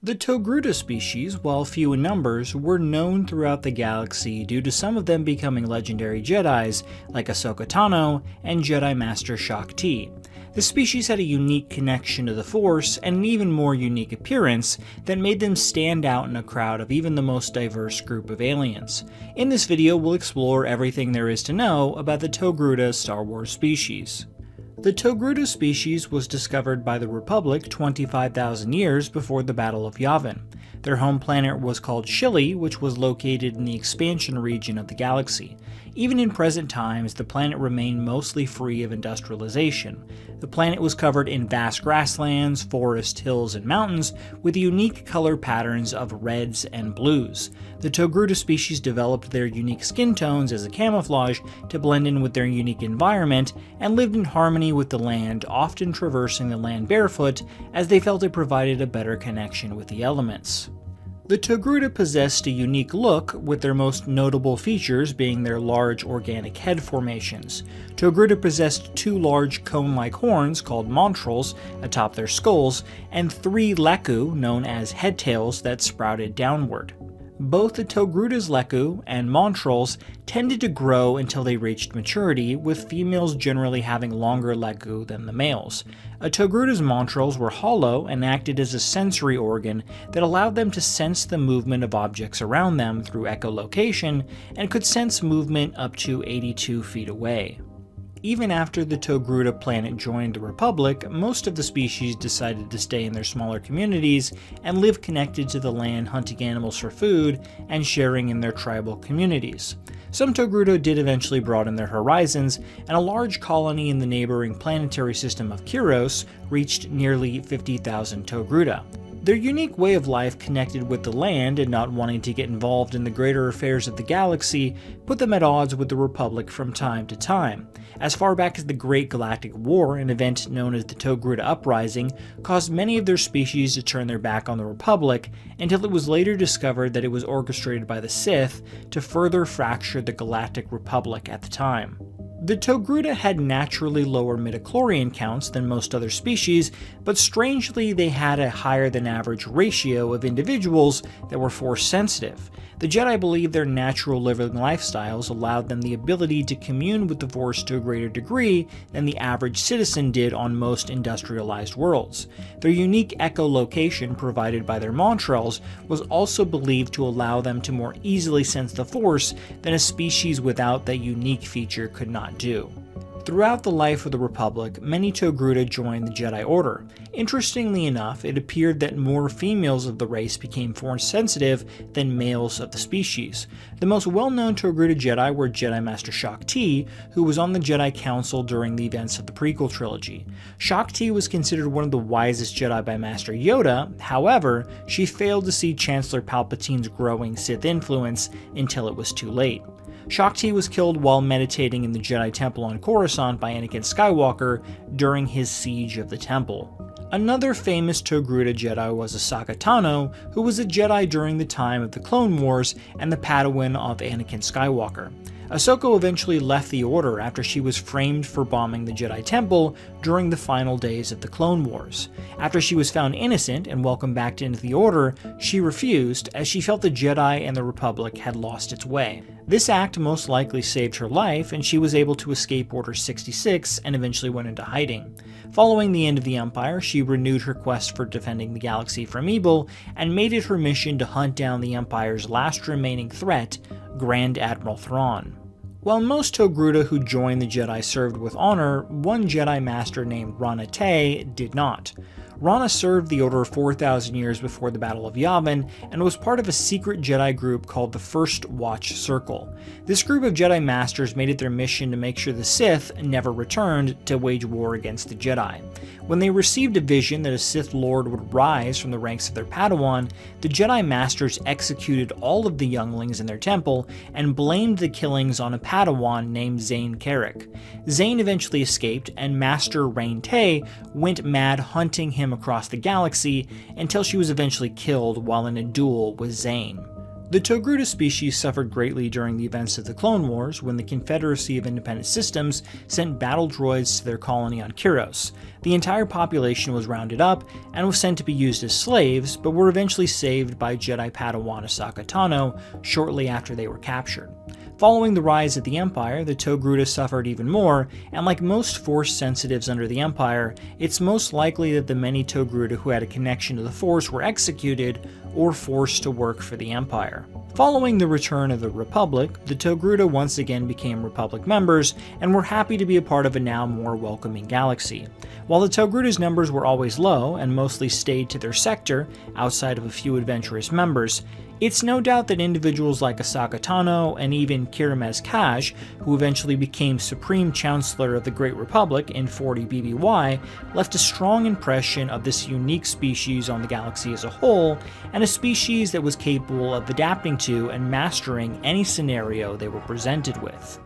The Togruta species, while few in numbers, were known throughout the galaxy due to some of them becoming legendary Jedis like Ahsoka Tano and Jedi Master Shaak Ti. The species had a unique connection to the Force and an even more unique appearance that made them stand out in a crowd of even the most diverse group of aliens. In this video, we'll explore everything there is to know about the Togruta Star Wars species. The Togruta species was discovered by the Republic 25,000 years before the Battle of Yavin. Their home planet was called Shili, which was located in the expansion region of the galaxy. Even in present times, the planet remained mostly free of industrialization. The planet was covered in vast grasslands, forests, hills, and mountains, with unique color patterns of reds and blues. The Togruta species developed their unique skin tones as a camouflage to blend in with their unique environment, and lived in harmony with the land, often traversing the land barefoot, as they felt it provided a better connection with the elements. The Togruta possessed a unique look, with their most notable features being their large organic head formations. Togruta possessed two large cone-like horns called montrals atop their skulls, and three leku, known as head tails, that sprouted downward. Both the Togruta's leku and montrals tended to grow until they reached maturity, with females generally having longer leku than the males. A Togruta's montrals were hollow and acted as a sensory organ that allowed them to sense the movement of objects around them through echolocation, and could sense movement up to 82 feet away. Even after the Togruta planet joined the Republic, most of the species decided to stay in their smaller communities and live connected to the land, hunting animals for food and sharing in their tribal communities. Some Togruta did eventually broaden their horizons, and a large colony in the neighboring planetary system of Kyros reached nearly 50,000 Togruta. Their unique way of life connected with the land and not wanting to get involved in the greater affairs of the galaxy put them at odds with the Republic from time to time. As far back as the Great Galactic War, an event known as the Togruta Uprising caused many of their species to turn their back on the Republic, until it was later discovered that it was orchestrated by the Sith to further fracture the Galactic Republic at the time. The Togruta had naturally lower midichlorian counts than most other species, but strangely they had a higher than average ratio of individuals that were Force sensitive. The Jedi believed their natural living lifestyles allowed them the ability to commune with the Force to a greater degree than the average citizen did on most industrialized worlds. Their unique echolocation provided by their montrals was also believed to allow them to more easily sense the Force than a species without that unique feature could not do. Throughout the life of the Republic, many Togruta joined the Jedi Order. Interestingly enough, it appeared that more females of the race became Force sensitive than males of the species. The most well-known Togruta Jedi were Jedi Master Shaak Ti, who was on the Jedi Council during the events of the prequel trilogy. Shaak Ti was considered one of the wisest Jedi by Master Yoda. However, she failed to see Chancellor Palpatine's growing Sith influence until it was too late. Shaak Ti was killed while meditating in the Jedi Temple on Coruscant by Anakin Skywalker during his siege of the temple. Another famous Togruta Jedi was Ahsoka Tano, who was a Jedi during the time of the Clone Wars and the Padawan of Anakin Skywalker. Ahsoka eventually left the Order after she was framed for bombing the Jedi Temple during the final days of the Clone Wars. After she was found innocent and welcomed back into the Order, she refused, as she felt the Jedi and the Republic had lost its way. This act most likely saved her life, and she was able to escape Order 66 and eventually went into hiding. Following the end of the Empire, she renewed her quest for defending the galaxy from evil, and made it her mission to hunt down the Empire's last remaining threat, Grand Admiral Thrawn. While most Togruta who joined the Jedi served with honor, one Jedi Master named Rana Tay did not. Rana served the Order 4,000 years before the Battle of Yavin, and was part of a secret Jedi group called the First Watch Circle. This group of Jedi Masters made it their mission to make sure the Sith never returned to wage war against the Jedi. When they received a vision that a Sith Lord would rise from the ranks of their Padawan, the Jedi Masters executed all of the younglings in their temple and blamed the killings on a Padawan named Zane Carrick. Zane eventually escaped, and Master Rain Tay went mad hunting him across the galaxy until she was eventually killed while in a duel with Zane. The Togruta species suffered greatly during the events of the Clone Wars when the Confederacy of Independent Systems sent battle droids to their colony on Kyros. The entire population was rounded up and was sent to be used as slaves, but were eventually saved by Jedi Padawan Ahsoka Tano shortly after they were captured. Following the rise of the Empire, the Togruta suffered even more, and like most Force sensitives under the Empire, it's most likely that the many Togruta who had a connection to the Force were executed or forced to work for the Empire. Following the return of the Republic, the Togruta once again became Republic members and were happy to be a part of a now more welcoming galaxy. While the Togruta's numbers were always low and mostly stayed to their sector, outside of a few adventurous members, it's no doubt that individuals like Ahsoka Tano and even Kiramez Kaj, who eventually became Supreme Chancellor of the Great Republic in 40 BBY, left a strong impression of this unique species on the galaxy as a whole, and a species that was capable of adapting to and mastering any scenario they were presented with.